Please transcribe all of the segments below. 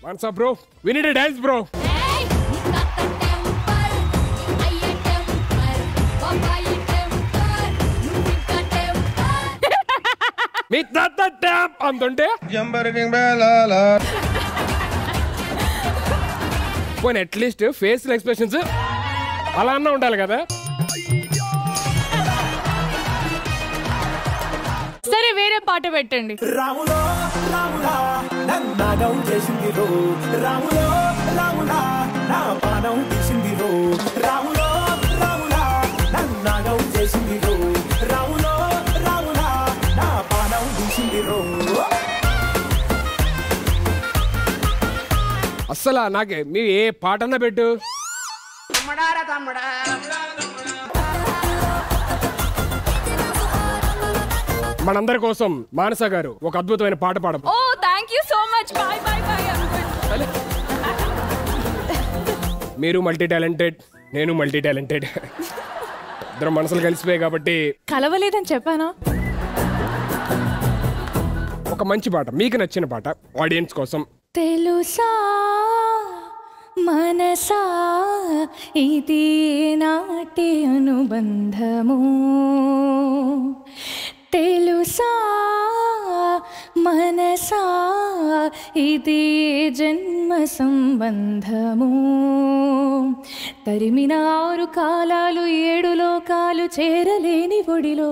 What's up, bro? We need a dance, bro. మీ తాత tap అంటుంటే పోనీ అట్లీస్ట్ ఫేస్ ఎక్స్ప్రెషన్స్ అలా అన్నా ఉండాలి కదా. సరే వేరే పాట పెట్టండి. రాములో రాములా నన్నాగం చేసింది రో, రాములో రాములా నా పానం తీసింది రో, రాములో రాములా నన్నాగం చేసింది రో, రాములో రాములా నా పానం తీసింది రో. అస్సలు నాకే మీ ఏ పాటన్నా పెట్టు. మనందరి కోసం మానస గారు ఒక అద్భుతమైన పాట పాడ. Oh thank you so much. Bye bye bye. మీరు మల్టీ టాలెంటెడ్, నేను మల్టీ టాలెంటెడ్, ఇద్దరు మనసులు కలిసిపోయాయి కాబట్టి కలవలేదని చెప్పానా. ఒక మంచి పాట, మీకు నచ్చిన పాట ఆడియన్స్ కోసం. తెలుసా మనసా ఇది నాటి అనుబంధము, తెలుసా మనసా ఇది జన్మ సంబంధము, తరిమిన 6 కాలాలు 7 లోకాలు చేరలేని ఒడిలో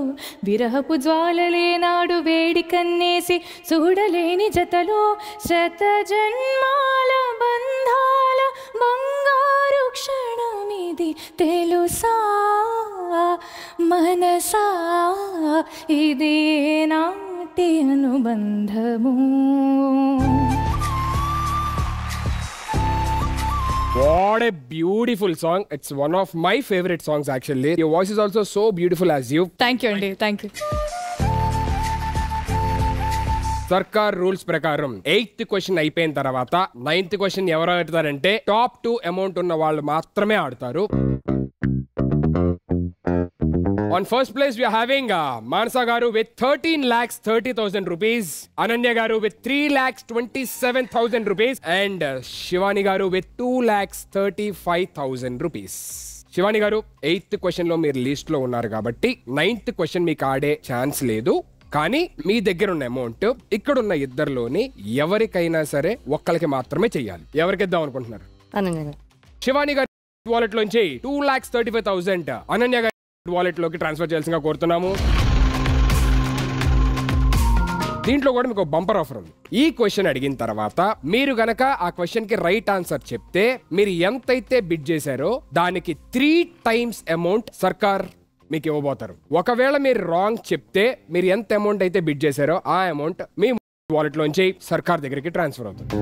విరహపు జ్వాలలేనాడు వేడి కన్నేసి చూడలేని జతలో శత జన్మాల బంధాల బంగారు క్షణమిది, తెలుసా మనసా ఇది నాటి అనుబంధము. What a beautiful song. It's one of my favorite songs actually. Your voice is also so beautiful as you. Thank you అండి. Thank you. సర్కార్ రూల్స్ ప్రకారం 8th క్వశ్చన్ అయిపోయిన తర్వాత 9th క్వశ్చన్ ఎవరు ఆడతారంటే టాప్ 2 అమౌంట్ ఉన్న వాళ్ళు మాత్రమే ఆడతారు. On first place we are having Manasa garu with 13,30,000 rupees, Ananya garu with 3,27,000 rupees and Shivani garu with 2,35,000 rupees. Shivani గారు 8th క్వశ్చన్ లో మీరు లిస్ట్ లో ఉన్నారు కాబట్టి 9th క్వశ్చన్ మీకు ఆడే ఛాన్స్ లేదు. కానీ మీ దగ్గర ఉన్న అమౌంట్ ఇక్కడున్న ఇద్దరిలోని ఎవరికైనా సరే ఒక్కరికి మాత్రమే చెయ్యాలి. ఎవరికి ఇద్దాం అనుకుంటున్నారు? శివాని గారి వాలెట్ లోంచి 2,35,000 అనన్య గారి వాలెట్ లోకి ట్రాన్స్ఫర్ చేయాల్సిందిగా కోరుతున్నాము. దీంట్లో కూడా మీకు బంపర్ ఆఫర్ ఉంది. ఈ క్వశ్చన్ అడిగిన తర్వాత మీరు గనక ఆ క్వశ్చన్ కి రైట్ ఆన్సర్ చెప్తే మీరు ఎంతైతే బిడ్ చేశారో దానికి 3 times అమౌంట్ సర్కార్ మీకు ఇవ్వబోతారు. ఒకవేళ మీరు రాంగ్ చెప్తే మీరు ఎంత అమౌంట్ అయితే బిడ్ చేశారో ఆ అమౌంట్ మీ వాలెట్ లోంచి సర్కార్ దగ్గరికి ట్రాన్స్ఫర్ అవుతుంది.